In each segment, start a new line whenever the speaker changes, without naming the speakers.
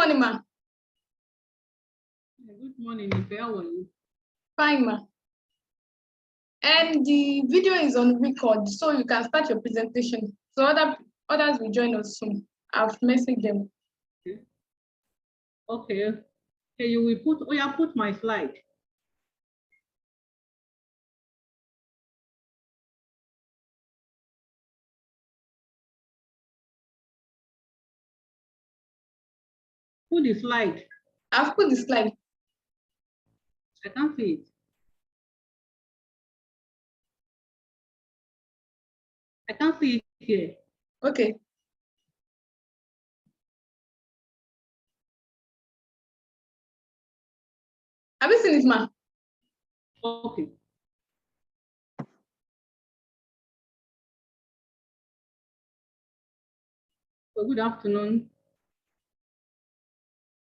morning, ma.
Good morning, Ife. How are you?
Fine, ma. And the video is on record, so you can start your presentation. So others will join us soon. I've messaged them.
Okay. Okay, you will put, put my slide. Put the slide.
I've put the slide.
I can't see it. I can't see it here.
Okay. Have you seen it, ma?
Okay. So good afternoon.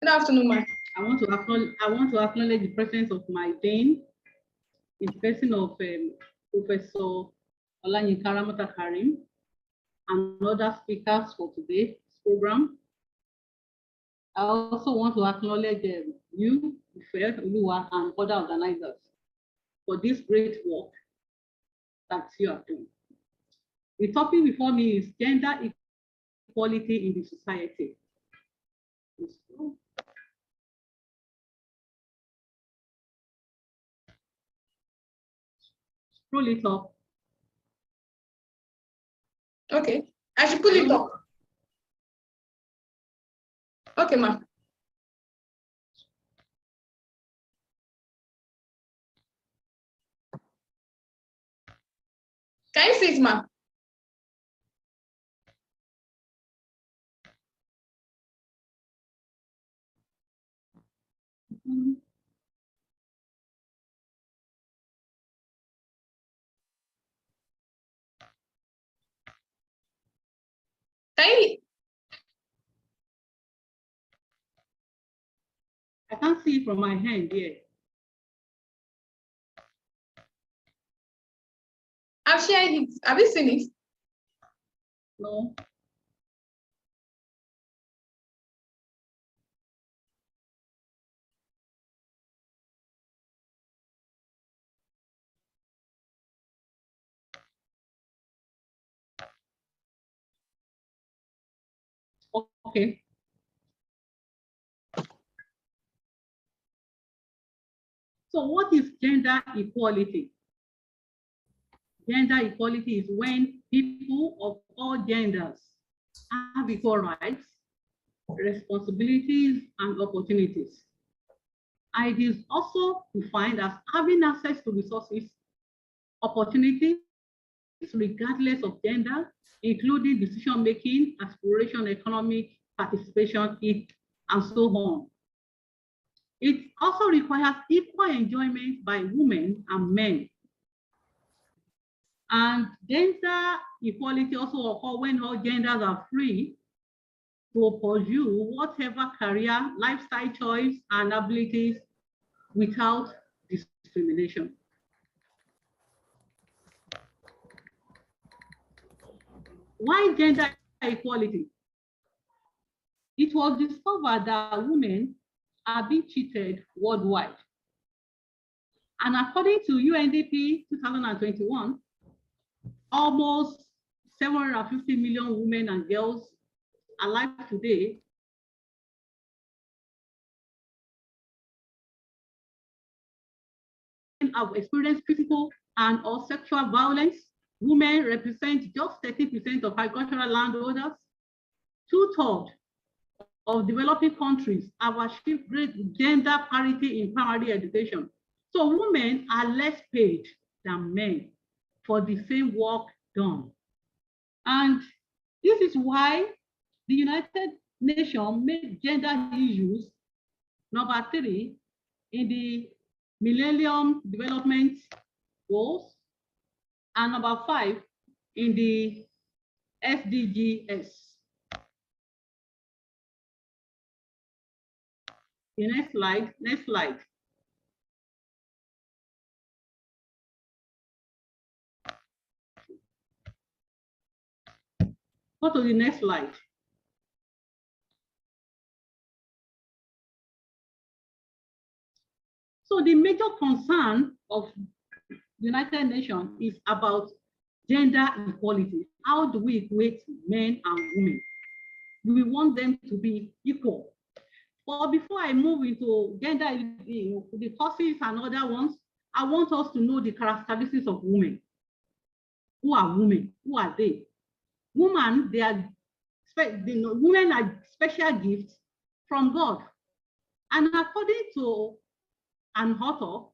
Good afternoon, ma.
I want to acknowledge the presence of my dean, in the person of Professor Olanyinka Ramota Karim, and other speakers for today's program. I also want to acknowledge you, Ife, Oluwa, and other organizers for this great work that you are doing. The topic before me is gender equality in the society. Scroll it up.
Okay. I should pull it up. Okay, ma. Can you see it, ma? Can you?
I can't see it from my hand here.
I've shared it. Have you seen it?
No. Okay. So what is gender equality? Gender equality is when people of all genders have equal rights, responsibilities, and opportunities. And it is also defined as having access to resources, opportunities, regardless of gender, including decision-making, aspiration, economic participation, and so on. It also requires equal enjoyment by women and men. And gender equality also occurs when all genders are free to pursue whatever career, lifestyle choice, and abilities without discrimination. Why gender equality? It was discovered that women are being cheated worldwide. And according to UNDP 2021, almost 750 million women and girls alive today have experienced physical and or sexual violence. Women represent just 30% of agricultural landholders. 2/3 of developing countries have achieved great gender parity in primary education. So women are less paid than men for the same work done. And this is why the United Nations made gender issues number 3 in the Millennium Development Goals and number 5 in the SDGs. The next slide, next slide. Go to the next slide. So the major concern of United Nations is about gender equality. How do we equate men and women? We want them to be equal. But before I move into gender, the causes and other ones, I want us to know the characteristics of women. Who are women? Who are they? Women, women are special gifts from God. And according to an author,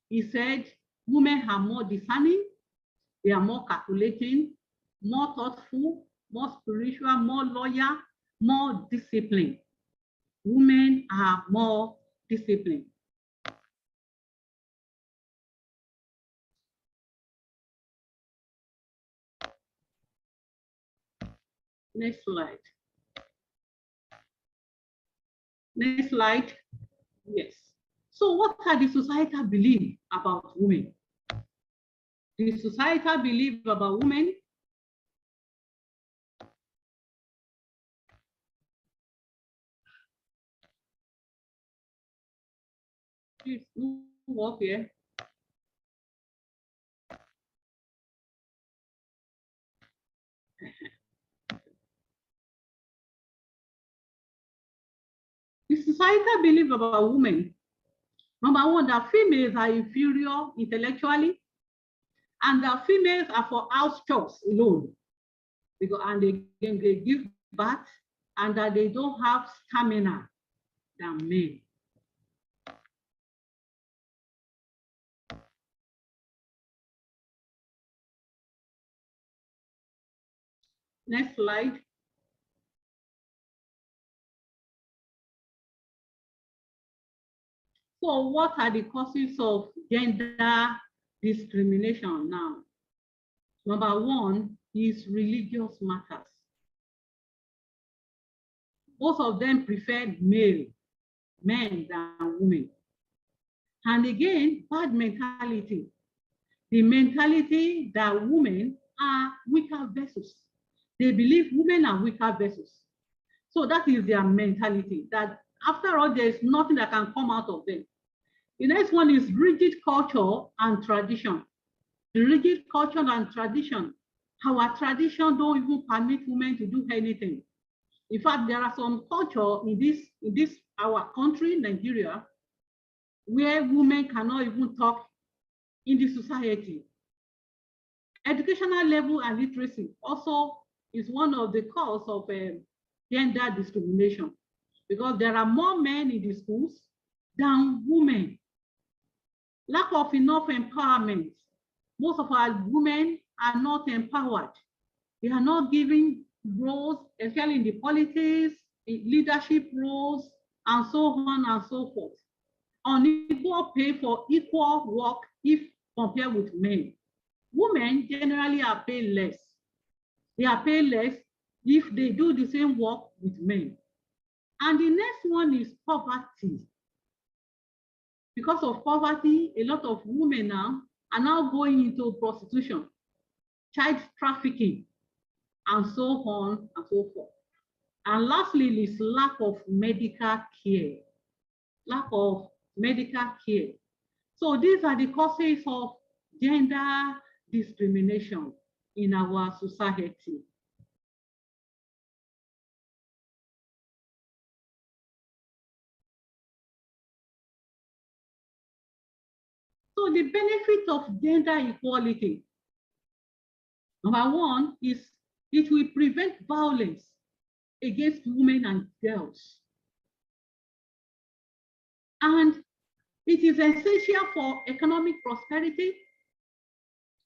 he said women are more discerning, they are more calculating, more thoughtful, more spiritual, more loyal, more disciplined. Women are more disciplined. Next slide. Next slide. Yes. So what are the societal beliefs about women? The societal belief about women is work here. The societal belief about women, number one, that females are inferior intellectually, and that females are for house chores alone, and they give birth, and that they don't have stamina than men. Next slide. So what are the causes of gender discrimination now? Number one is religious matters. Most of them prefer men than women. And again, bad mentality. The mentality that women are weaker vessels. They believe women are weaker vessels. So that is their mentality, that after all, there is nothing that can come out of them. The next one is rigid culture and tradition. The rigid culture and tradition. Our tradition don't even permit women to do anything. In fact, there are some culture in this our country, Nigeria, where women cannot even talk in the society. Educational level and literacy also is one of the cause of gender discrimination, because there are more men in the schools than women. Lack of enough empowerment. Most of our women are not empowered. They are not given roles, especially in the politics, in leadership roles, and so on and so forth. Unequal pay for equal work if compared with men. Women generally are paid less. They are paid less if they do the same work with men. And the next one is poverty. Because of poverty, a lot of women now are now going into prostitution, child trafficking, and so on and so forth. And lastly is lack of medical care. Lack of medical care. So these are the causes of gender discrimination in our society. So the benefit of gender equality, number one, is it will prevent violence against women and girls. And it is essential for economic prosperity.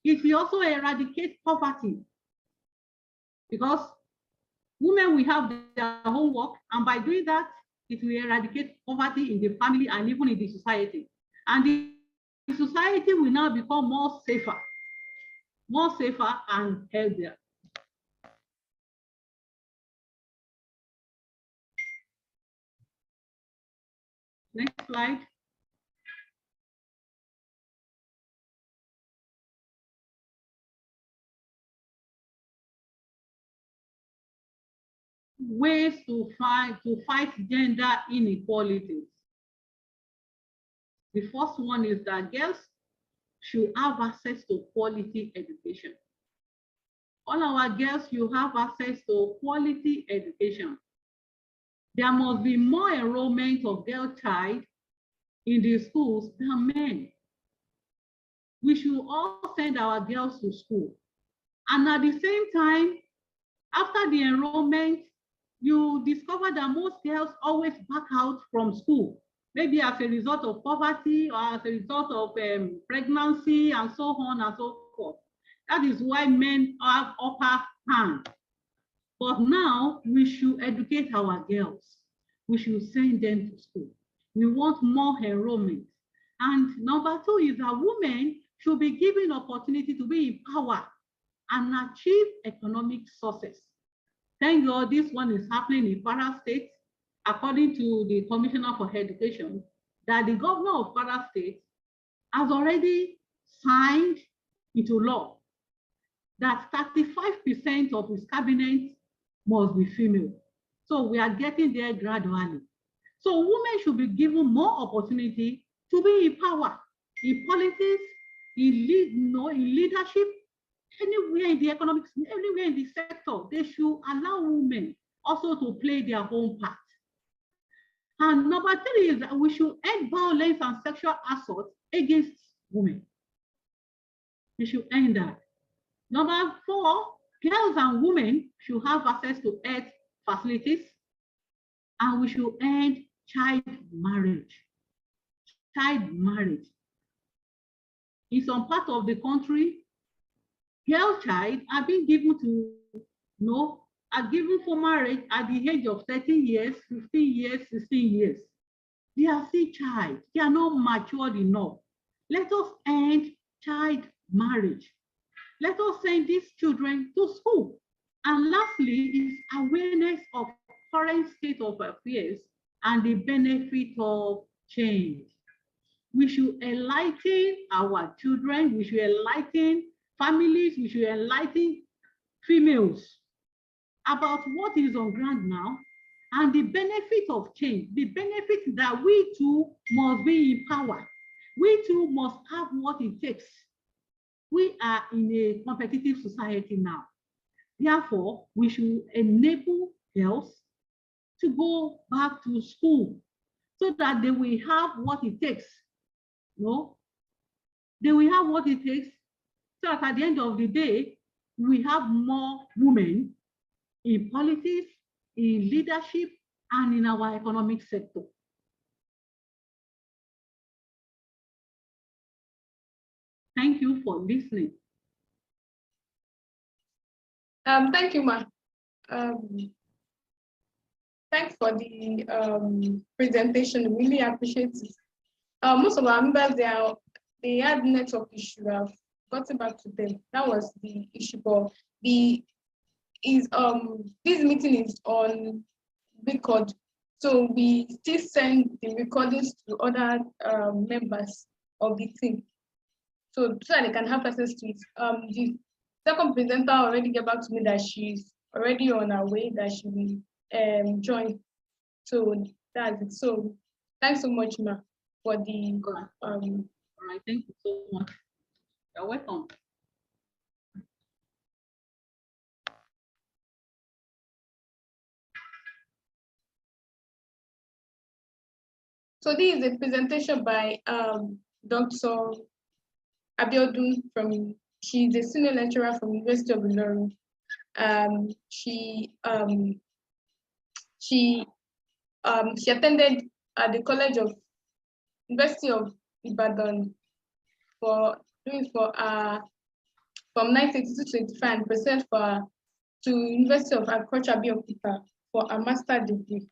It will also eradicate poverty, because women will have their own work, and by doing that, it will eradicate poverty in the family and even in the society. And the society will now become more safer and healthier. Next slide. Ways to fight gender inequalities. The first one is that girls should have access to quality education. All our girls should have access to quality education. There must be more enrollment of girl child in the schools than men. We should all send our girls to school. And at the same time, after the enrollment, you discover that most girls always back out from school, maybe as a result of poverty or as a result of pregnancy and so on and so forth. That is why men have upper hand. But now we should educate our girls. We should send them to school. We want more enrollment. And number two is that women should be given opportunity to be in power and achieve economic success. Thank God this one is happening in Kwara State, according to the Commissioner for Education, that the governor of Kwara State has already signed into law that 35% of his cabinet must be female. So we are getting there gradually. So women should be given more opportunity to be in power, in politics, in leadership, anywhere in the economics, anywhere in the sector. They should allow women also to play their own part. And number three is that we should end violence and sexual assault against women. We should end that. Number four, girls and women should have access to health facilities, and we should end child marriage. Child marriage. In some part of the country, girl child are being given to, are given for marriage at the age of 13 years, 15 years, 16 years. They are still child. They are not matured enough. Let us end child marriage. Let us send these children to school. And lastly is awareness of current state of affairs and the benefit of change. We should enlighten our children, we should enlighten families, we should enlighten females about what is on ground now and the benefit of change, the benefit that we too must be in power. We too must have what it takes. We are in a competitive society now. Therefore, we should enable girls to go back to school so that they will have what it takes. They will have what it takes so that at the end of the day, we have more women in politics, in leadership, and in our economic sector. Thank you for listening.
Thank you, Ma. Thanks for the presentation. Really appreciate it. Most of our members, they had network issue. I've gotten back to them. That was the issue. But this meeting is on record, so we still send the recordings to other members of the team, so that they can have access to it. The second presenter already get back to me that she's already on her way, that she will join. So that's it. So thanks so much, Ma, for the
All right, thank you so much. You're welcome.
So this is a presentation by Dr. Abiodun she's a senior lecturer from University of Ilorin. She attended at the College of University of Ibadan from 1982 to 25 and presented to University of Agriculture Abeokuta for a master's degree,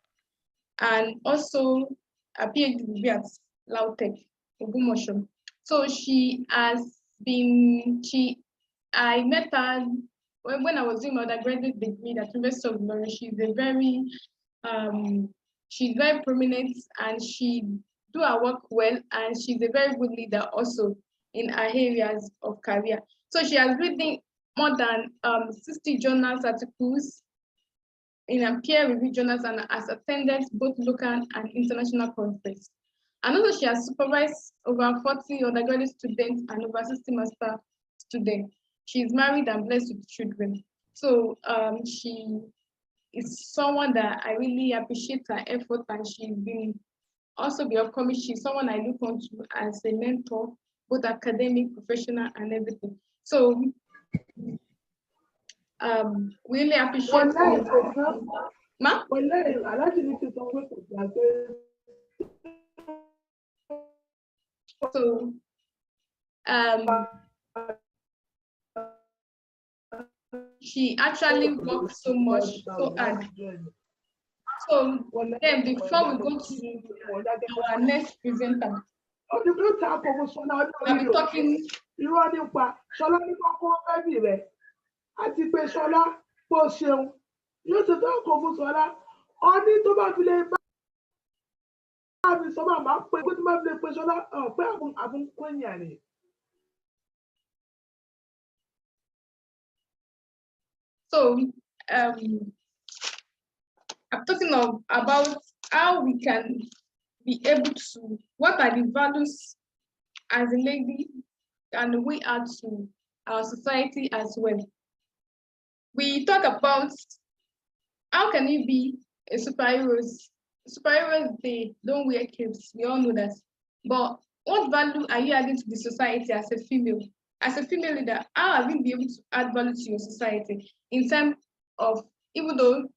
and also a PhD degree at Lautech, Ogumosho. So I met her when I was doing my undergraduate degree at University of Ilorin. She's very prominent, and she do her work well, and she's a very good leader also in her areas of career. So she has written more than 60 journals articles in peer-reviewed journals, and has attended both local and international conferences. And also she has supervised over 40 undergraduate students and over 60 master students. She is married and blessed with children. So she is someone that I really appreciate her effort, and she's been also be upcoming. She's someone I look on to as a mentor, both academic, professional, and everything. So really appreciate Ma? So she actually worked so much, so hard. So then before we go to our next presenter, we'll be talking.
Àti pé Ṣọlá bó ṣeun yóò ṣe fẹ́ kó fún Ṣọlá ọ ní tó bá fi lè bá mi sọ máa pé tó bá fi lè pe Ṣọlá pé àbùn kúnyà ni.
So I'm talking about how we can be able to, what are the values as a lady and we add to our society as well. We talk about how can you be a superheroes? Superheroes, they don't wear capes, we all know that. But what value are you adding to the society as a female? As a female leader, how have you been able to add value to your society in terms of, even though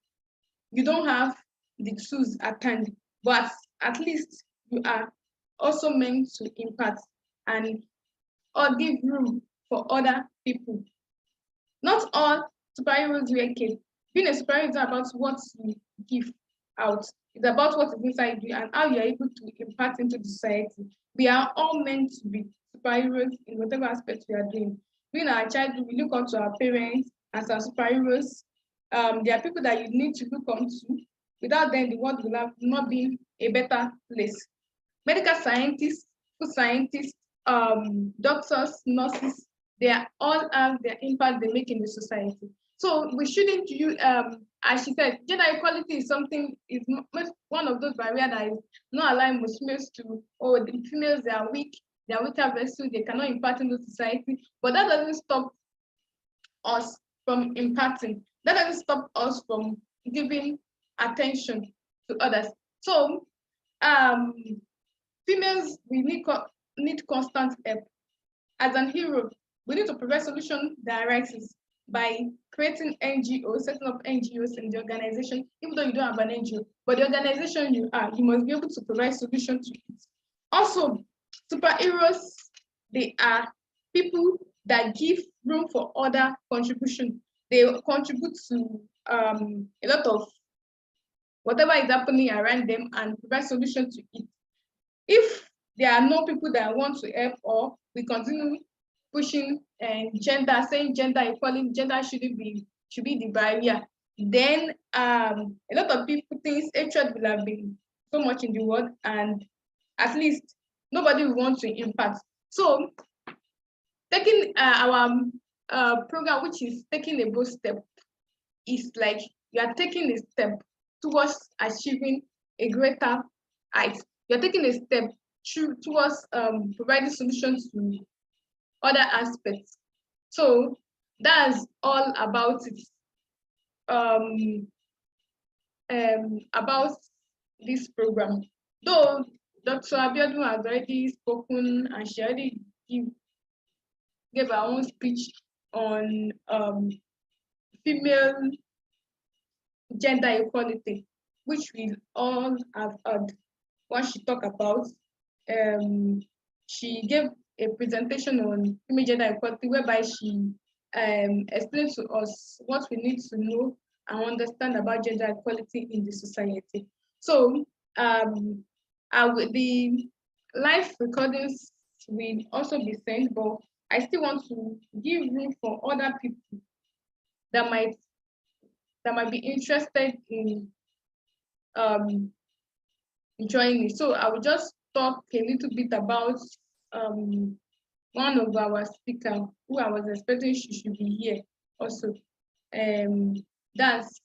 you don't have the tools at hand, but at least you are also meant to impact and or give room for other people. Not all superheroes wear cape. Being a superhero is about what you give out. It's about what is inside you and how you are able to impact into the society. We are all meant to be superheroes in whatever aspect we are doing. During our childhood, we look up to our parents as our superheroes. There are people that you need to look up to. Without them, the world will have not been a better place. Medical scientists, food scientists, doctors, nurses, they all have their impact they make in the society. So we shouldn't use, as she said, gender equality is something, is one of those barriers that is not allowing most females to, oh, the females, they are weak, they are weaker vessels, they cannot impact in the society. But that doesn't stop us from impacting. That doesn't stop us from giving attention to others. So females, we need constant help. As an hero, we need to provide solution that arises by creating NGOs, setting up NGOs in the organization, even though you don't have an NGO, but the organization you are, you must be able to provide solution to it. Also, superheroes, they are people that give room for other contribution. They contribute to a lot of whatever is happening around them and provide solution to it. If there are no people that want to help, or we continue pushing gender, saying gender equality, gender should be the barrier, then a lot of people think hatred will have been so much in the world, and at least nobody will want to impact. So taking our program, which is taking a bold step, is like you are taking a step towards achieving a greater height. You're taking a step towards providing solutions to other aspects. So that's all about it. About this program. Though Dr. Abiodun has already spoken and she already gave her own speech on female gender equality, which we all have heard. What she talked about, she gave a presentation on female gender equality, whereby she explained to us what we need to know and understand about gender equality in the society. So the live recordings will also be sent, but I still want to give room for other people that might be interested in joining. So I will just talk a little bit about one of our speakers who I was expecting she should be here also. That's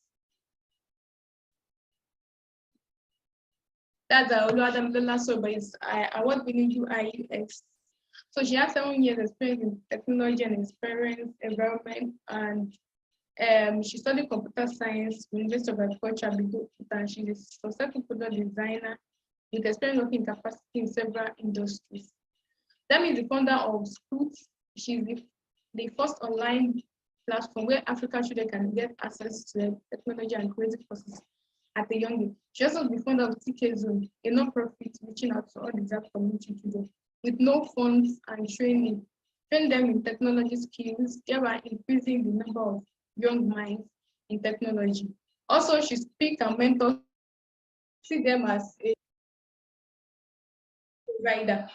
That's Oluwadamilola Soba, is award-winning UI UX. So she has 7 years experience in technology and experience environment, and she studied computer science from University of Agriculture, and she's a successful product designer with experience working capacity in several industries. That means the founder of Scoot. She's the first online platform where African children can get access to technology and creative courses at a young age. She also is the founder of TK Zone, a non-profit reaching out to all deserved community children with no funds and training them in technology skills, thereby increasing the number of young minds in technology. Also, she speaks and mentors, see them as a provider.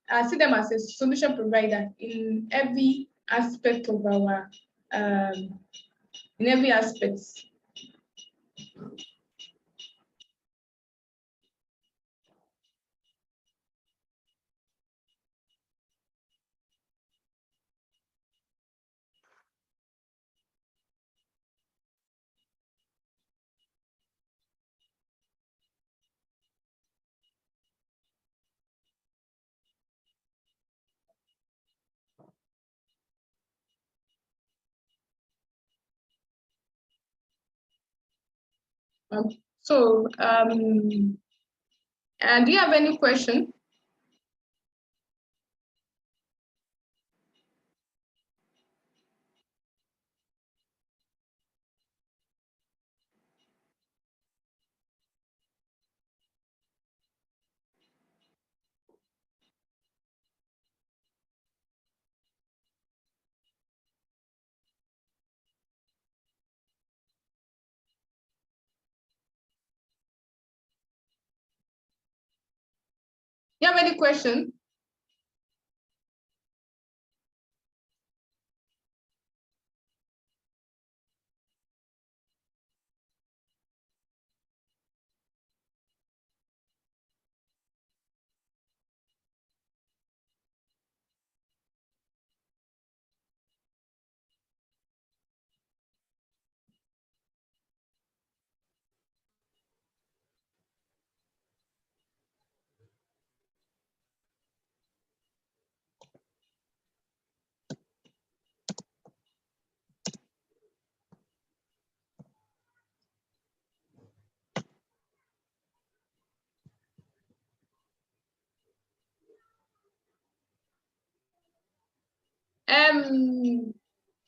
I see them as a solution provider in every aspect of our, in every aspect. So, do you have any question? Do you have any question?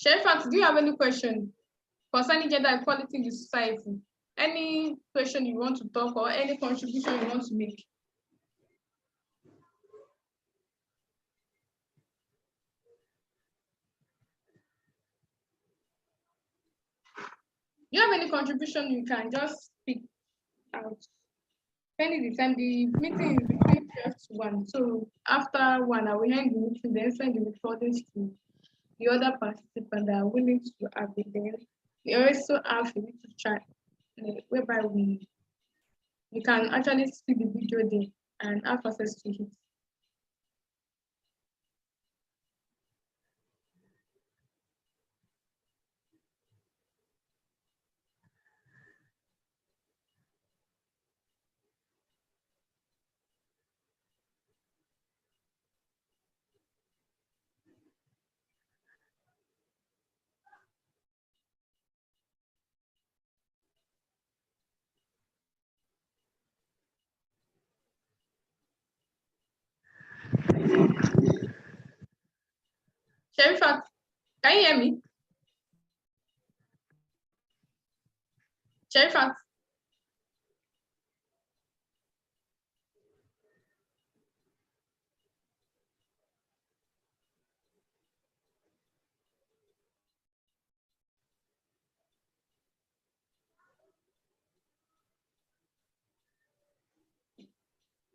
Sherifat, do you have any question concerning gender equality in the society? Any question you want to talk or any contribution you want to make? Do you have any contribution you can just speak out? Depending the time, the meeting is between 12 to 1. So after 1, I will end the meeting, then send the recordings to the other participants that are willing to have it. Then we also have a little chat whereby you can actually see the video there and have access to it. Sherifat, can you hear me? Sherifat.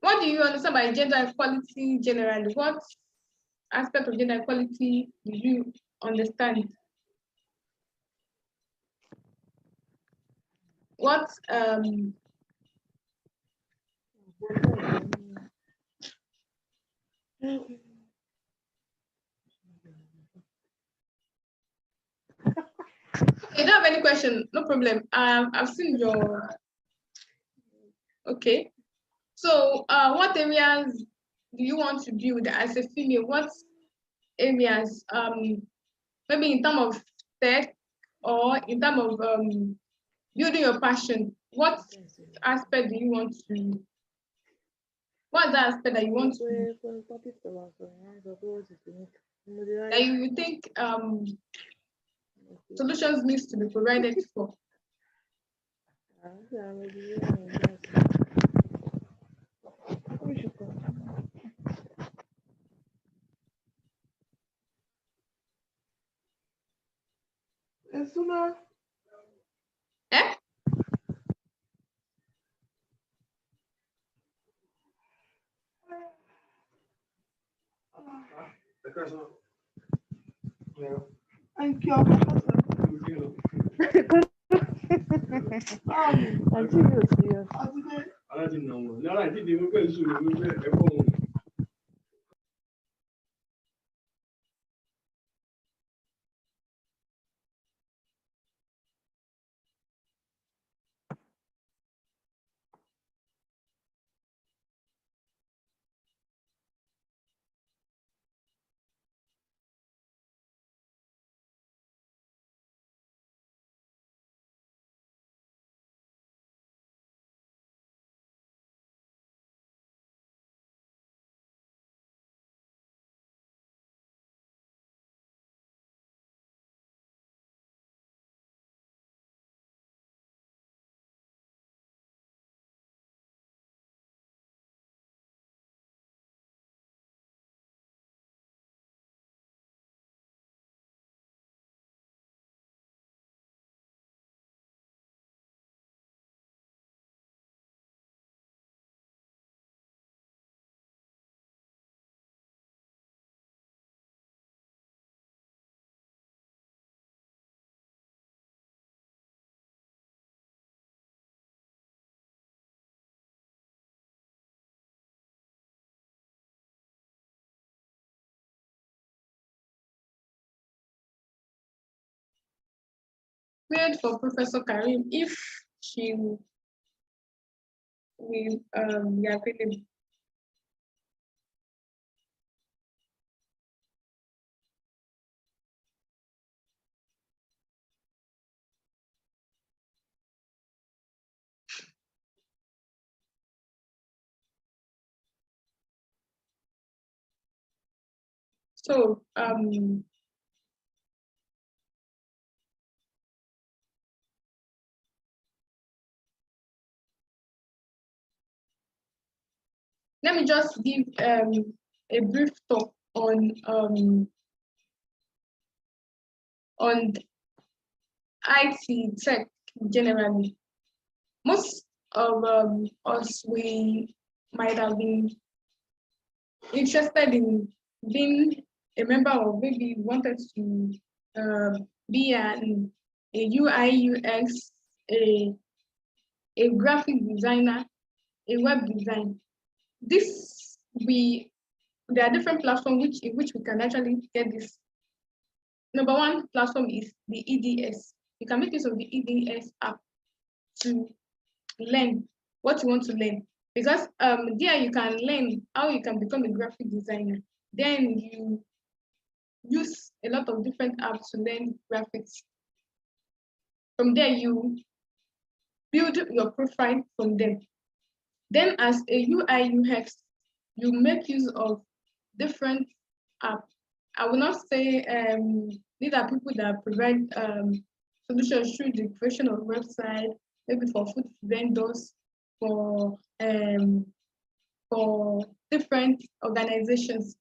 What do you understand by gender equality generally? What aspect of gender equality do you understand? What you don't have any question, no problem. I've seen your Okay. So what areas do you want to build as a female? What areas, maybe in terms of tech or in terms of building your passion? What aspect do you want to, what's the aspect that you want to, that you think solutions needs to be provided for? Eh?
Thank you. Wait for Professor Karim if she will be available. So let me just give a brief talk on IT tech generally. Most of us, we might have been interested in being a member of, maybe wanted to be a UI UX, a graphic designer, a web design. This there are different platforms in which we can actually get this. Number one platform is the EDS. You can make use of the EDS app to learn what you want to learn. Because there you can learn how you can become a graphic designer. Then you use a lot of different apps to learn graphics. From there, you build your profile from them. Then as a UI UX, you make use of different apps. I will not say these are people that provide solutions through the creation of website, maybe for food vendors, for different organizations.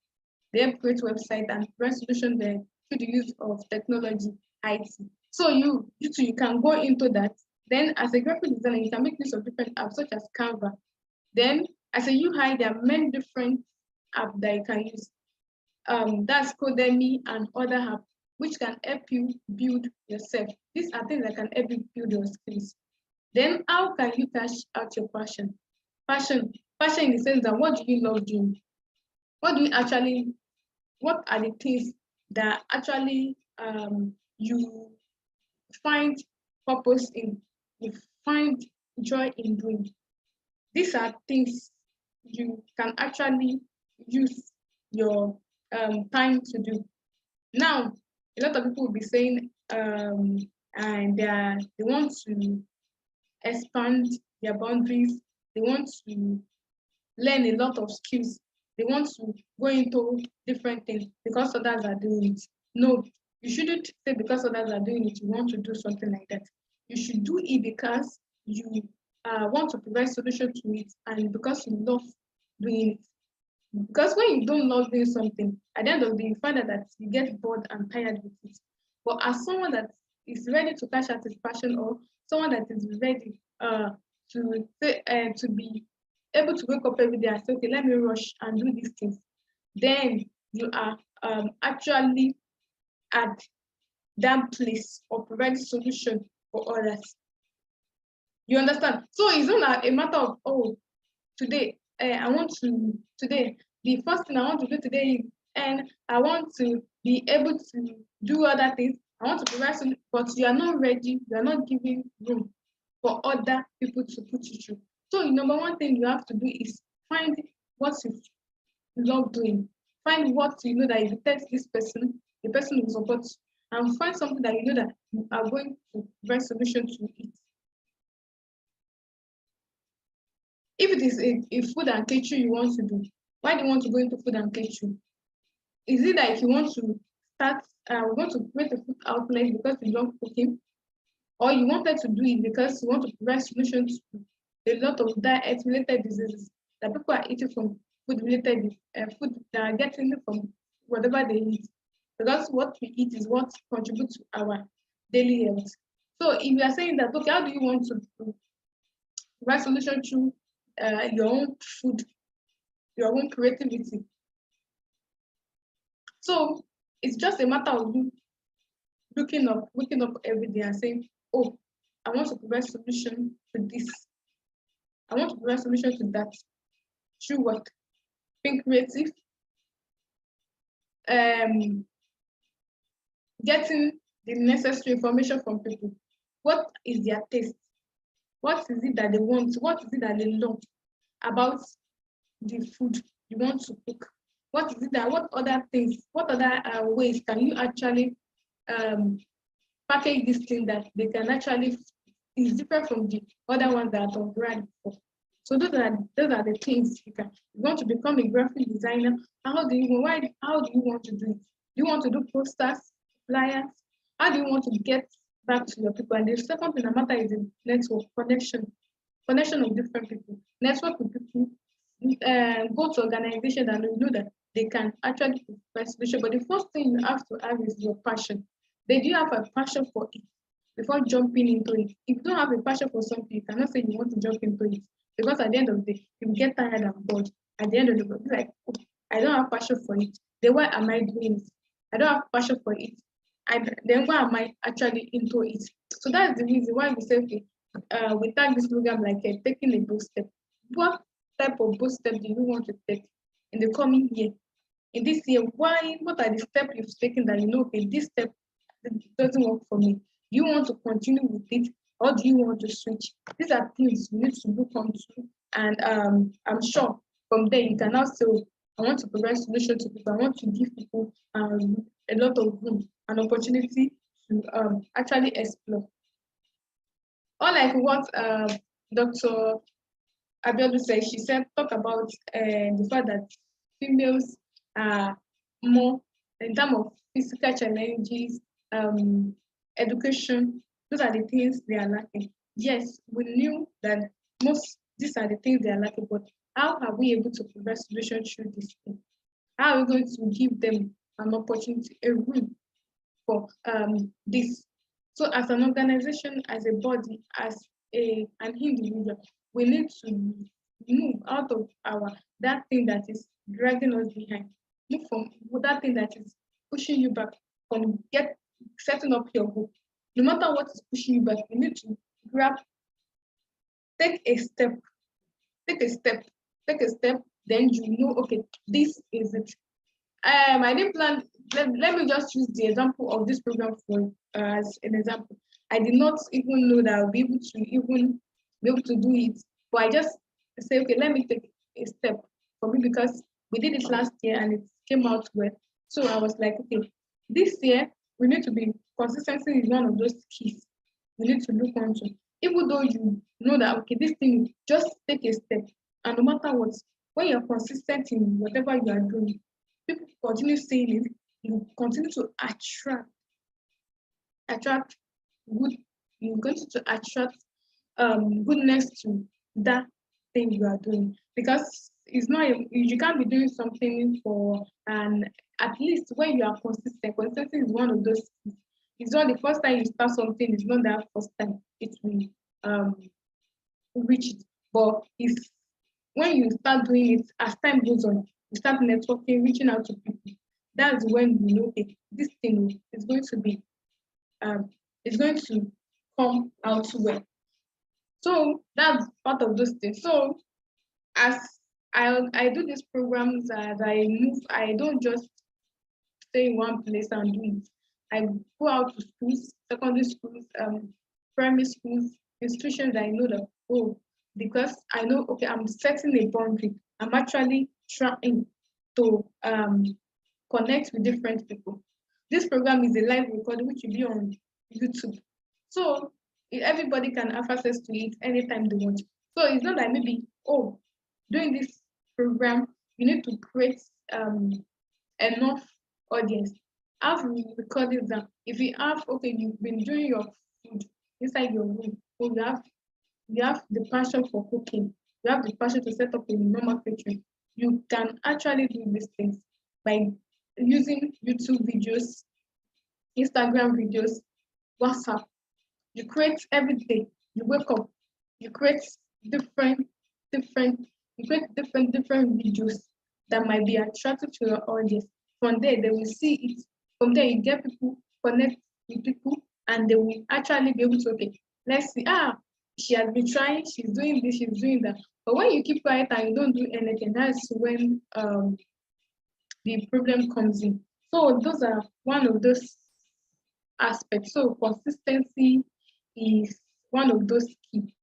They have create website and provide solutions there through the use of technology, IT. So you too, you can go into that. Then as a graphic designer, you can make use of different apps such as Canva. Then as a UI, there are many different apps that you can use. That's Codemy and other apps which can help you build yourself. These are things that can help you build your skills. Then how can you cash out your passion? Passion in the sense that what do you love doing? What are the things that actually you find purpose in, you find joy in doing?
these are things you can actually use your time to do. Now, a lot of people will be saying, and they want to expand their boundaries. They want to learn a lot of skills. They want to go into different things because others are doing it. No, you shouldn't say because others are doing it, you want to do something like that. You should do it because you want to provide solution to it and because you love doing it. Because when you don't love doing something, at the end of the day, you find out that you get bored and tired with it. But as someone that is ready to cash out his passion, or someone that is ready to be able to wake up every day and say, okay, let me rush and do these things, then you are actually at that place of providing solution for others. You understand? So it's not a matter of, oh, today today, the first thing I want to do today is, and I want to be able to do other things. I want to provide solution, but you are not ready, you are not giving room for other people to put you through. So the number one thing you have to do is find what you love doing. Find what you know that if you text this person, the person will support you. And find something that you know that you are going to provide solution to it. If it is a food and catering you want to do, why do you want to go into food and catering? Is it that if you want to start, we want to create a food outlet because you love cooking, or you wanted to do it because you want to provide solutions to a lot of diet-related diseases that people are eating from food-related food that are getting from whatever they eat, because what we eat is what contributes to our daily health. So if you are saying that, okay, how do you want to provide solution through your own food, your own creativity? So it's just a matter of you waking up every day and saying, oh, I want to provide solution to this. I want to provide solution to that. Through what? Being creative, getting the necessary information from people. What is their taste? What is it that they want? What is it that they love about the food you want to cook? What is it that, what other things, what other ways can you actually package this thing that they can actually is different from the other ones that are brand before? So those are the things you can. You want to become a graphic designer. How do you want to do it? Do you want to do posters, flyers? How do you want to get back to your people? And the second thing that matters is the network connection of different people. Network with people. Go to organizations and you know that they can actually provide solution. But the first thing you have to have is your passion. Did you have a passion for it before jumping into it? If you don't have a passion for something, you cannot say you want to jump into it. Because at the end of the day, you get tired and bored. At the end of the day, like, oh, I don't have passion for it. Then why am I doing it? I don't have passion for it. Then why am I actually into it? So that's the reason why we say, okay, we tag this program like taking a bold step. What type of bold step do you want to take in the coming year? In this year, what are the steps you've taken that you know, okay, this step doesn't work for me? Do you want to continue with it, or do you want to switch? These are things you need to look onto, and I'm sure from there you can now say, oh, I want to provide solution to people. I want to give people a lot of room, an opportunity to actually explore. Or like what Dr. Abiodun said, she said, talk about the fact that females are more in terms of physical challenges, education. Those are the things they are lacking. Yes, we knew that these are the things they are lacking, but how are we able to provide solution through this thing? How are we going to give them an opportunity, a room for this? So as an organization, as a body, as an individual, we need to move out of that thing that is dragging us behind. Move from that thing that is pushing you back from setting up your goal. No matter what is pushing you back, you need to take a step, then you know, okay, this is it. I didn't plan. Let me just use the example of this program as an example. I did not even know that I'll be able to do it, but I just say, okay, let me take a step for me because we did it last year and it came out well. So I was like, okay, this year we need to be consistency is one of those keys we need to look onto. Even though you know that okay, this thing just take a step, and no matter what, when you're consistent in whatever you are doing, people continue saying it, you continue to attract good, you're going to attract goodness to that thing you are doing because it's not you can't be doing something for and at least when you are consistent. Consistency is one of those. It's not the first time you start something. It's not that first time it will um, reach it. But if when you start doing it as time goes on, you start networking, reaching out to people. That's when you know okay, this thing is going to be um, it's going to come out well. So that's part of those things. So as I do these programs as I move, I don't just stay in one place and do it. I go out to schools, secondary schools, primary schools, institutions that I know that oh, because I know okay, I'm setting a boundary. I'm actually trying to connect with different people. This program is a live recording which will be on YouTube. So everybody can have access to it anytime they want. So it's not like maybe, oh, doing this program, you need to create enough audience. Have recorded that. If you have, okay, you've been doing your food inside your room, so you have the passion for cooking, you have the passion to set up a normal kitchen, you can actually do these things by using YouTube videos, Instagram videos, WhatsApp. You create every day. You wake up, you create different, different, you create different videos that might be attractive to your audience. From there, they will see it. From there, you get people, connect with people, and they will actually be able to, okay, let's see, she has been trying, she's doing this, she's doing that. But when you keep quiet and you don't do anything, that's when the problem comes in. So those are one of those aspects. So consistency is one of those key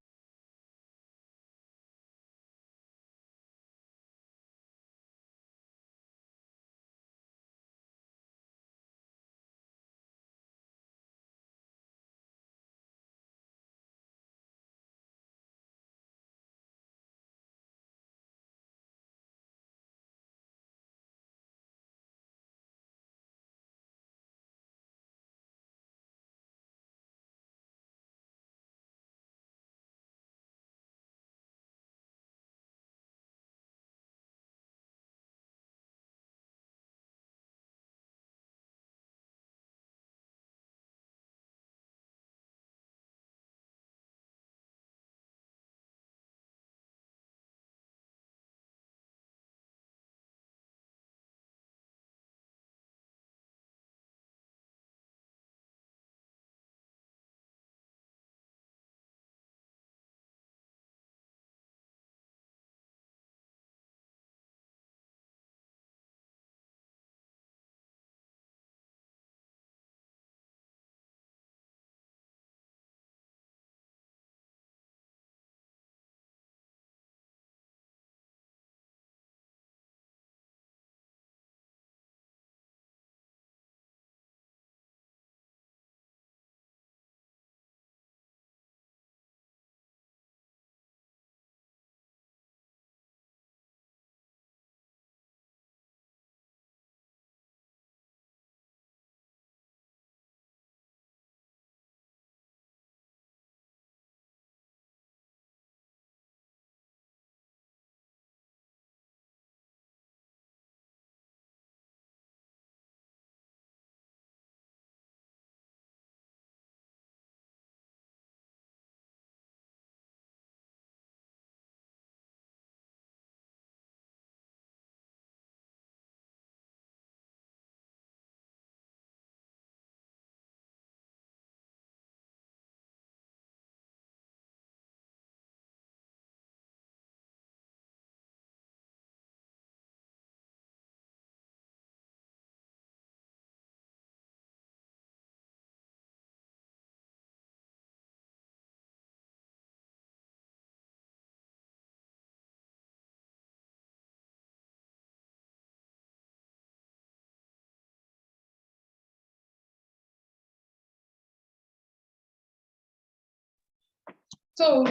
So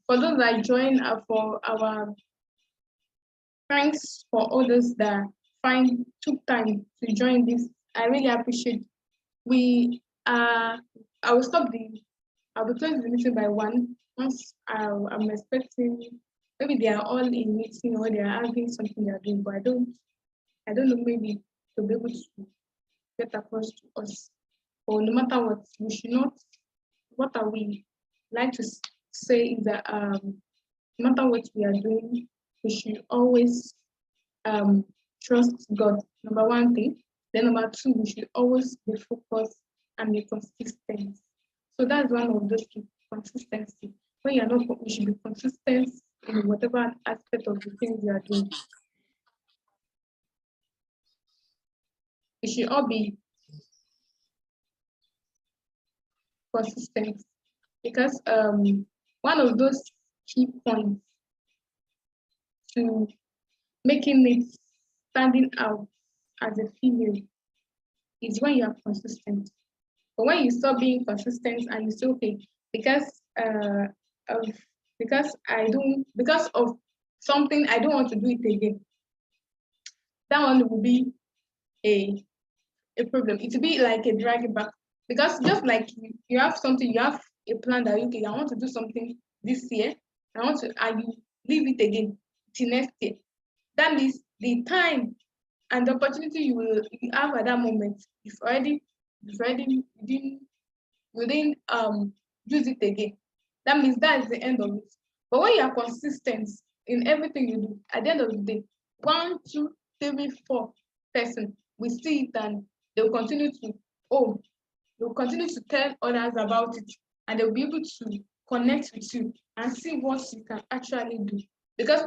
for those that join, for our thanks for others that took time to join this. I really appreciate. We I will stop I'll be closing the meeting by 1. Once I'm expecting, maybe they are all in meeting or they are having something they are doing, but I don't know, maybe to be able to get across to us. Or no matter what, we should not, what are we like to say is that no matter what we are doing, we should always trust God, number 1 thing. Then number 2, we should always be focused and be consistent. So that's one of those two, consistency. When you're not, we should be consistent in whatever aspect of the things you are doing. We should all be consistent because one of those key points to making it standing out as a female is when you are consistent. But when you stop being consistent and you say, okay, because of because of something, I don't want to do it again, that one will be a problem. It will be like a drag back. Because just like you have something, you have a plan that, okay, I want to do something this year, and you leave it again till next year. That means the time and the opportunity you have at that moment, you didn't use it again. That means that is the end of it. But when you are consistent in everything you do, at the end of the day, 1, 2, 3, 4 person will see it and they'll continue to tell others about it, and they'll be able to connect with you and see what you can actually do. Because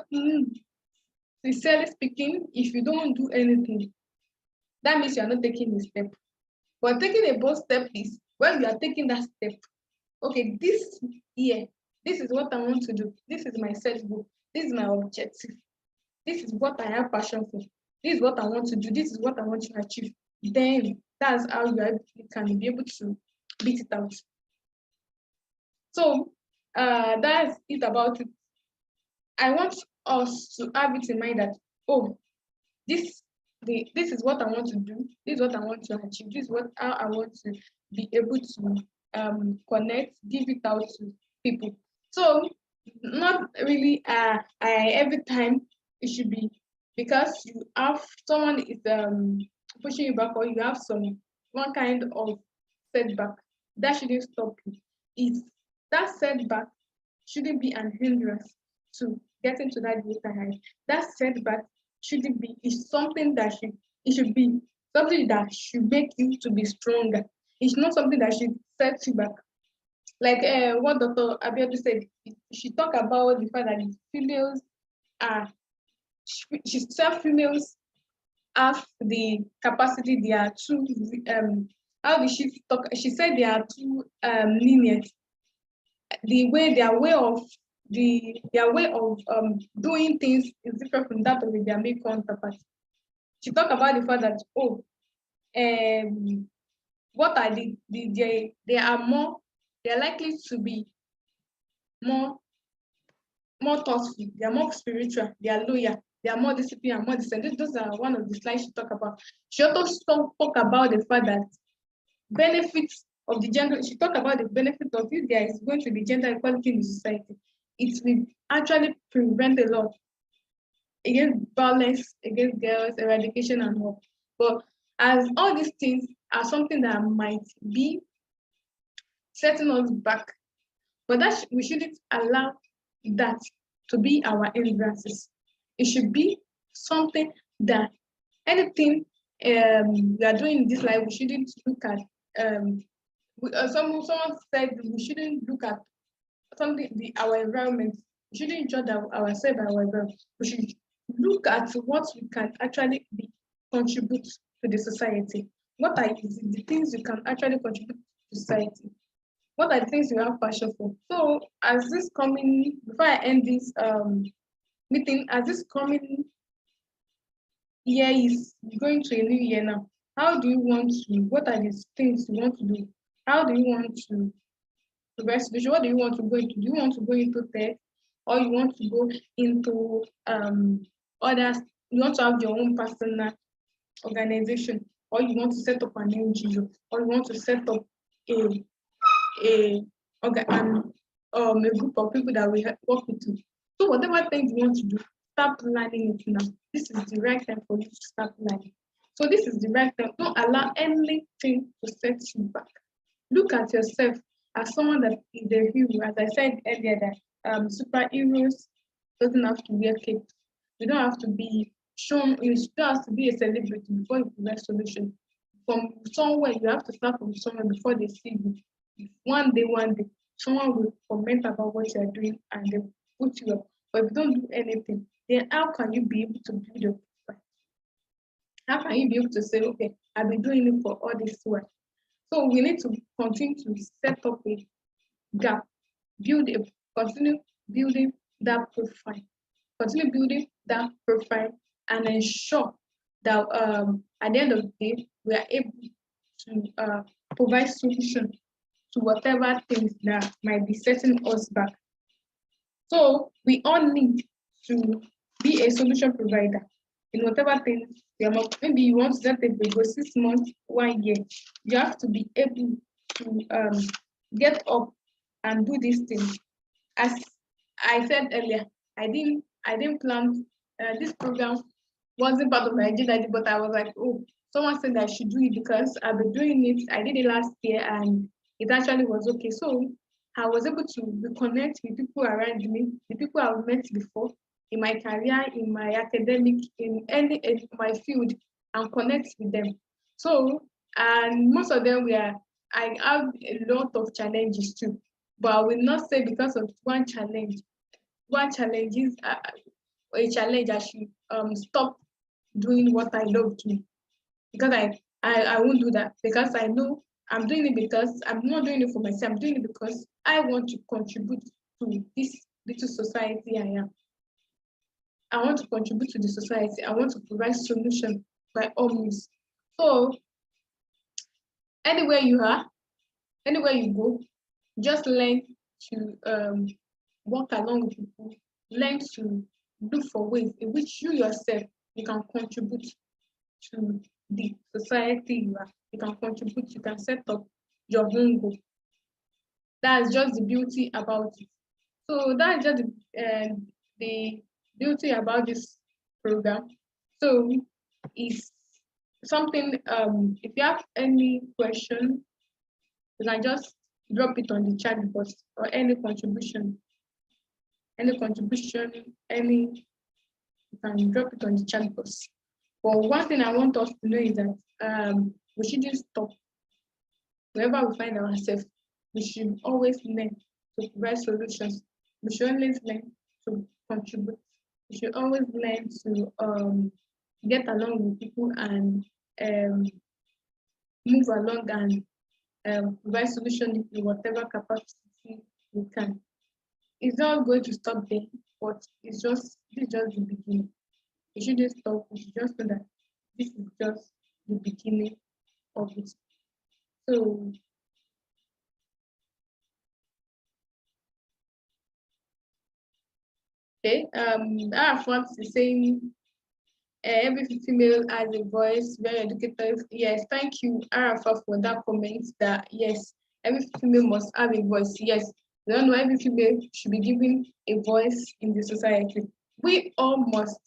sincerely speaking, if you don't do anything, that means you are not taking a step. But taking a bold step is when you are taking that step. Okay, this year, this is what I want to do. This is my set goal. This is my objective. This is what I have passion for. This is what I want to do. This is what I want to achieve. Then that's how you can be able to beat it out. So that's it about it. I want us to have it in mind that, oh, this is what I want to do. This is what I want to achieve. This is how I want to be able to connect, give it out to people. So not really every time it should be because you have someone is pushing you back, or you have one kind of setback. That shouldn't stop you. That setback shouldn't be an hindrance to getting to that greater height. That setback shouldn't be, it's something that should be something that should make you to be stronger. It's not something that should set you back. Like what Dr. Abiodun said, she talked about the fact that females she said females have the capacity, they are too how did she talk? She said they are too lenient. Their way of doing things is different from that of their male counterpart. She talked about the fact that what are they are likely to be more thoughtful, they are more spiritual, they are loyal, they are more disciplined and more disciplined. Those are one of the slides she talked about. She also talked about the fact that benefits of the gender, she talked about the benefit of if there is going to be gender equality in the society. It will actually prevent a lot against violence against girls, eradication and all. But as all these things are something that might be setting us back, but that we shouldn't allow that to be our hindrances. It should be something that anything we are doing in this life, we shouldn't look at. Someone said we shouldn't look at something our environment. We shouldn't judge ourselves by our environment. We should look at what we can actually contribute to the society. What are the things you can actually contribute to society? What are the things you have passion for? So as this coming, before I end this meeting, as this coming year is going to a new year now, how do you want to, what are the things you want to do? How do you want to provide solution. What do you want to go into? Do you want to go into tech, or you want to go into others? You want to have your own personal organization, or you want to set up an NGO, or you want to set up a group of people that will work with you. So whatever things you want to do, start planning it now. This is the right time for you to start planning. So this is the right time. Don't allow anything to set you back. Look at yourself as someone that is a hero. As I said earlier, that superheroes doesn't have to wear capes. You don't have to be shown. You don't have to be a celebrity before you provide solution. From somewhere, you have to start from somewhere before they see you. One day, someone will comment about what you are doing and they put you up. But if you don't do anything, then how can you be able to build your profile? How can you be able to say, okay, I've been doing it for all this while? So we need to continue to set up a gap, continue building that profile, and ensure that at the end of the day, we are able to provide solution to whatever things that might be setting us back. So we all need to be a solution provider in whatever things we are. Maybe you want to set a goal 6 months, 1 year. You have to be able to get up and do these things. As I said earlier, I didn't plan this program. Wasn't part of my agenda, but I was like, oh, someone said I should do it because I've been doing it. I did it last year and it actually was okay. So I was able to reconnect with people around me, the people I've met before in my career, in my academic, in my field, and connect with them. So, and most of them I have a lot of challenges too, but I will not say because of one challenge is a challenge I should stop doing what I love doing, because I won't do that, because I know I'm doing it because I'm not doing it for myself. I'm doing it because I want to contribute to this little society I am. I want to contribute to the society. I want to provide solution by all means. So anywhere you are, anywhere you go, just learn to work along with people. Learn to look for ways in which you yourself you can contribute to the society you are. You can contribute, you can set up your own goal. That's just the beauty about it. So that's just the beauty about this program. So it's something, if you have any question, you can just drop it on the chat box, or any contribution, you can drop it on the chat box. But one thing I want us to know is that we shouldn't stop. Wherever we find ourselves, we should always learn to provide solutions. We should always learn to contribute. We should always learn to get along with people and move along and provide solutions in whatever capacity we can. It's not going to stop there, but it's just the beginning. We shouldn't stop. We should just know that this is just the beginning of it. So okay, Arafat is saying every female has a voice, very educated. Yes, thank you, Arafat, for that comment. That yes, every female must have a voice. Yes, we don't know every female should be given a voice in the society. We all must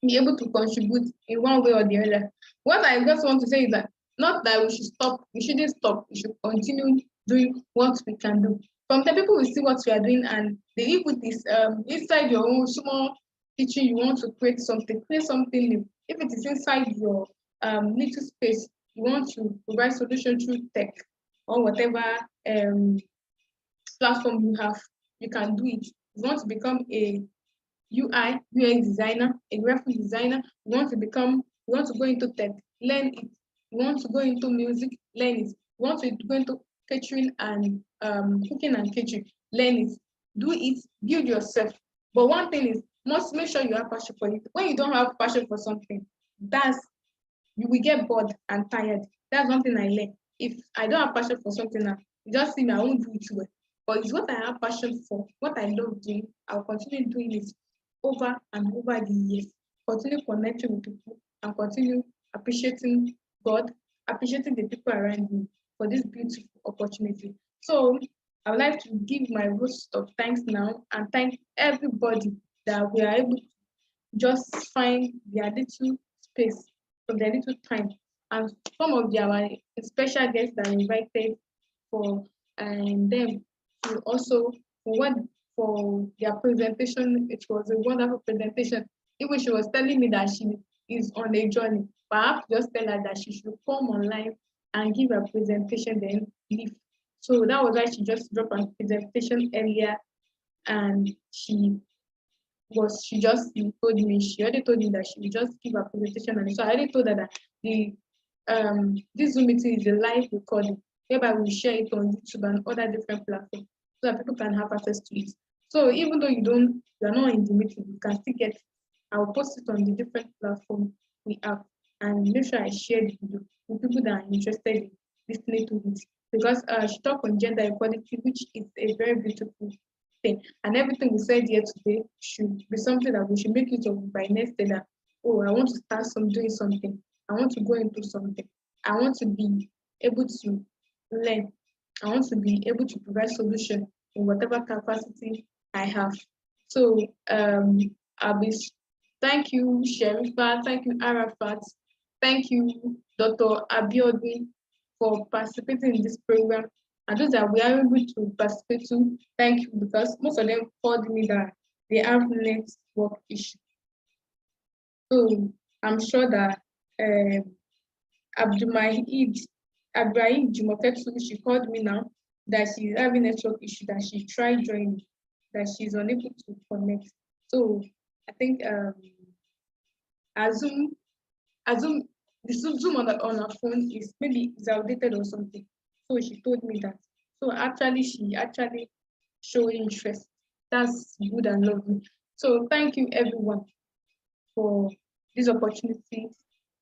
be able to contribute in one way or the other. What I just want to say is that not that we should stop, we shouldn't stop, we should continue doing what we can do. Sometimes people will see what you are doing and they even put this inside your own small kitchen. You want to create something new. If it is inside your little space, you want to provide solution through tech or whatever platform you have, you can do it. You want to become a UI, UX designer, a graphic designer. You want to go into tech, learn it. You want to go into music, learn it. You want to go into catering and cooking and catering, learn it. Do it, build yourself. But one thing is, must make sure you have passion for it. When you don't have passion for something, you will get bored and tired. That's one thing I learned. If I don't have passion for something now, You just see me, I won't do it well. But it's what I have passion for, what I love doing. I'll continue doing it over and over the years. Continue connecting with people and continue appreciating God, appreciating the people around me for this beautiful opportunity. So I would like to give my voice of thanks now and thank everybody that we are able to just find their little space from their little time. And some of our special guests that are invited for them to also for what for their presentation. It was a wonderful presentation. Even she was telling me that she is on a journey, but I have to just tell her that she should come online and give a presentation, then leave. So that was why she just dropped a presentation earlier, and she just told me, she already told me that she will just give a presentation. And so I already told her that the this Zoom meeting is a live recording, whereby we share it on YouTube and other different platforms so that people can have access to it. So even though you're not in the meeting, you can still get it. I will post it on the different platforms we have and make sure I share the video with people that are interested in listening to it. Because she talked on gender equality, which is a very beautiful thing. And everything we said here today should be something that we should make use of by next day, that, oh, I want to start doing something. I want to go into something. I want to be able to learn. I want to be able to provide solution in whatever capacity I have. So I'll be thank you, Sherifa, thank you, Arafat, thank you, Dr. Abiodun, for participating in this program. And those that we are able to participate to, thank you, because most of them called me that they have network issue. So I'm sure that Abdulmahid Ibrahim Jumoketu, she called me now that she's having network issue, that she tried joining, that she's unable to connect. So I think Zoom, the Zoom on her phone is maybe is outdated or something. So she told me that. So actually, she actually showed interest. That's good and lovely. So thank you everyone for this opportunity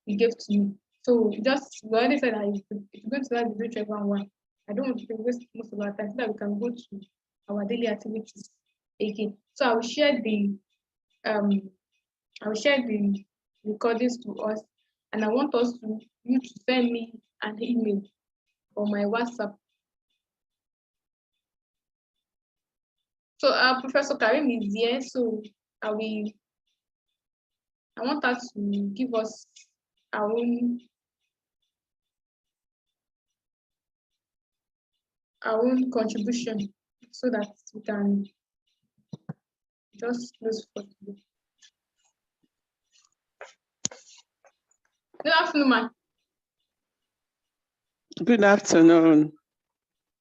you gave to me. So just we already said that if you're going to like the virtual one, I don't want to waste most of our time so that we can go to our daily activities again. So I will share the recordings to us, and I want you to send me an email or my WhatsApp. So Professor Karim is here, so I want her to give us our own contribution so that we can just close for today. Good afternoon, ma'am.
Good afternoon.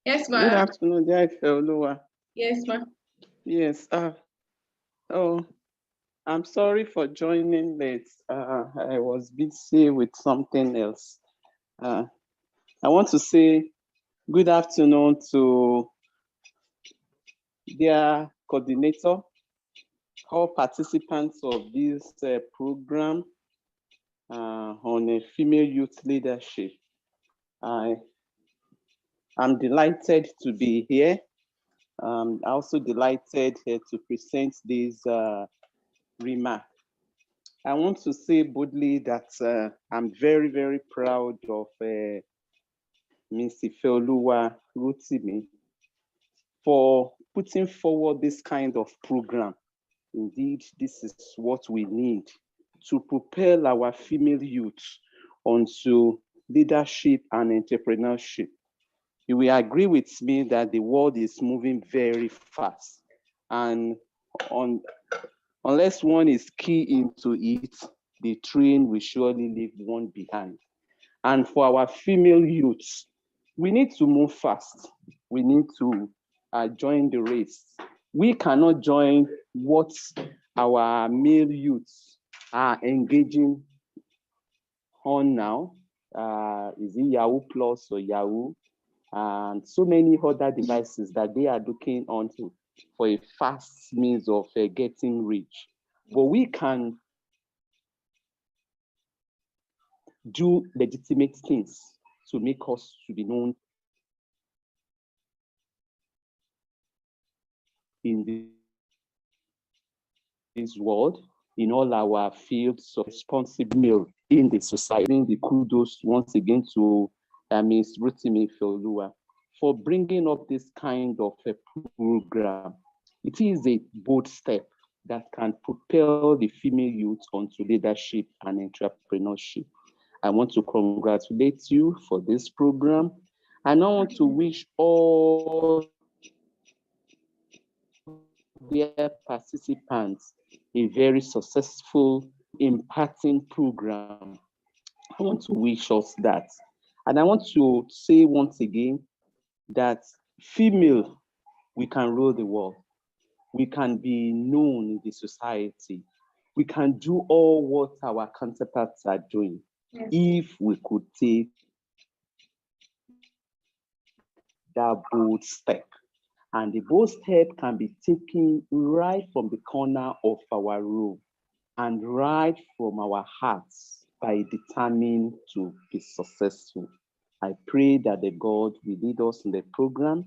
Yes, ma'am.
Good afternoon, dear Ifeoluwa.
Yes, ma'am.
Yes. I'm sorry for joining late. I was busy with something else. I want to say good afternoon to their coordinator, all participants of this program on a female youth leadership. I'm delighted to be here. I'm also delighted to present this remark. I want to say boldly that I'm very, very proud of Ms. Ifeoluwa Rotimi for putting forward this kind of program. Indeed, this is what we need to propel our female youth onto leadership and entrepreneurship. You will agree with me that the world is moving very fast, and unless one is key into it, the train will surely leave one behind. And for our female youths, we need to move fast. We need to join the race. We cannot join what our male youths are engaging on now. Is it Yahoo Plus or Yahoo? And so many other devices that they are looking onto for a fast means of getting rich. But we can do legitimate things to make us to be known in this world, in all our fields of responsibility in the society. The kudos once again to Ms. Rotimi Feoluwa for bringing up this kind of a program. It is a bold step that can propel the female youth onto leadership and entrepreneurship. I want to congratulate you for this program, and I want to wish all their participants a very successful imparting program. I want to wish us that. And I want to say once again that female, we can rule the world. We can be known in the society. We can do all what our counterparts are doing.
Yes.
If we could take that bold step. And the bold step can be taken right from the corner of our room and right from our hearts by determined to be successful. I pray that the God will lead us in the program.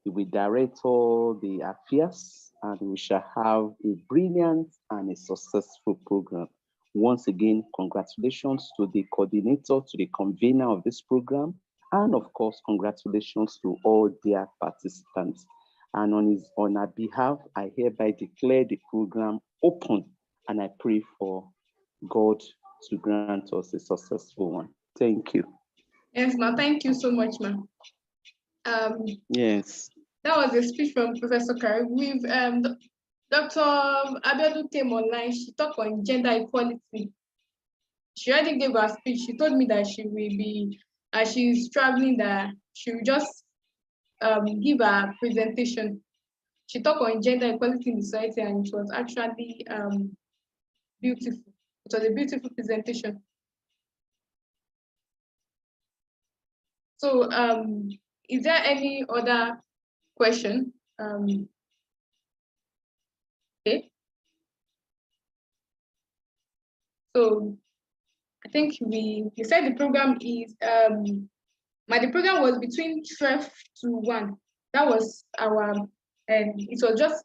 He will direct all the affairs, and we shall have a brilliant and a successful program. Once again, congratulations to the coordinator, to the convener of this program, and of course, congratulations to all their participants. And on our behalf, I hereby declare the program open, and I pray for God to grant us a successful one. Thank you.
Yes, ma'am. Thank you so much, ma'am.
Yes.
That was a speech from Professor Kari. With Dr. Abiodun came online. She talked on gender equality. She already gave her speech. She told me that she will be, as she's traveling, that she will just give a presentation. She talked on gender equality in society, and it was actually beautiful. It was a beautiful presentation. So, is there any other question? Okay. So, I think we said the program is the program was between 12 to 1. That was our, and it was just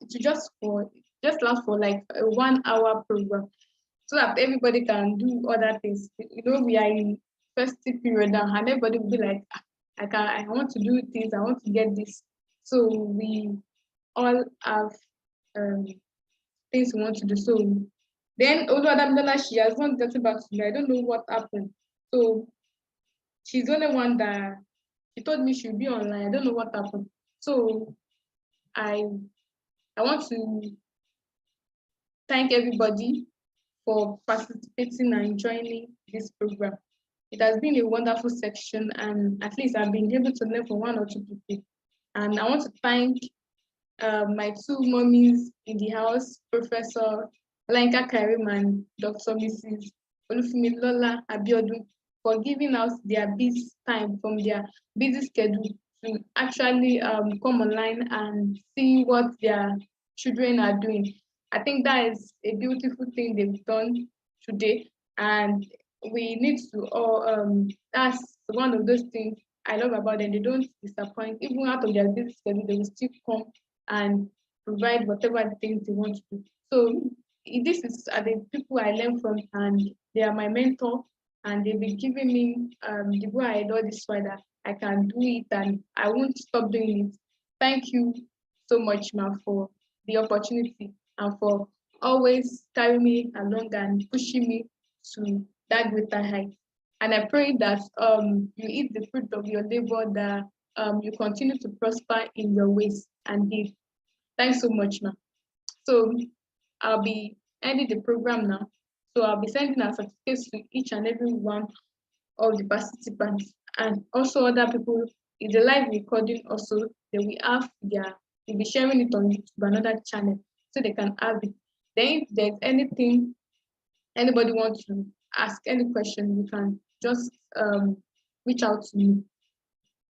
last for like a 1 hour program, so that everybody can do other things. You know, we are in festive period now, and everybody will be like, I want to do things, I want to get this. So we all have things we want to do. So then Oluwadamilola, she has not gotten back to me. I don't know what happened. So she's the only one that she told me she'll be online. I don't know what happened. So I want to thank everybody for participating and joining this program. It has been a wonderful section, and at least I've been able to learn from 1 or 2 people. And I want to thank my 2 mummies in the house, Professor Olayinka Karim and Dr. Mrs. Olufumilola Abiodun, for giving us their busy time from their busy schedule to actually come online and see what their children are doing. I think that is a beautiful thing they've done today, and we need to all, that's one of those things I love about them. They don't disappoint. Even out of their busy schedule, they will still come and provide whatever things they want to do. So this is the people I learn from, and they are my mentor, and they've been giving me the way I do this way that I can do it and I won't stop doing it. Thank you so much, ma, for the opportunity and for always carrying me along and pushing me to that greater height. And I pray that you eat the fruit of your labor, that you continue to prosper in your ways and deeds. Thanks so much, ma. So I'll be ending the program now. So I'll be sending our certificates to each and every one of the participants, and also other people in the live recording. Also, they will have we'll be sharing it on YouTube, another channel, so they can have it. Then if there's anything anybody wants to ask, any question, you can just reach out to me.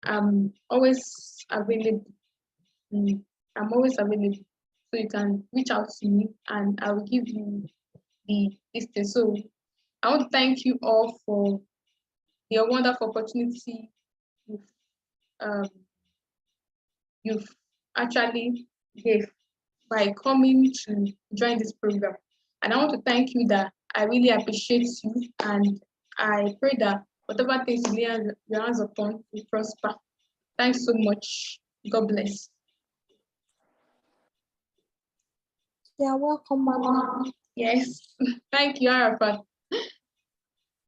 I'm always available. I'm always available. So you can reach out to me and I will give you the list. So I want to thank you all for the wonderful opportunity you've actually gave by coming to join this program. And I want to thank you that I really appreciate you, and I pray that whatever things you lay your hands upon will prosper. Thanks so much. God bless.
You're welcome, Mama.
Yes. Thank you, Arafat.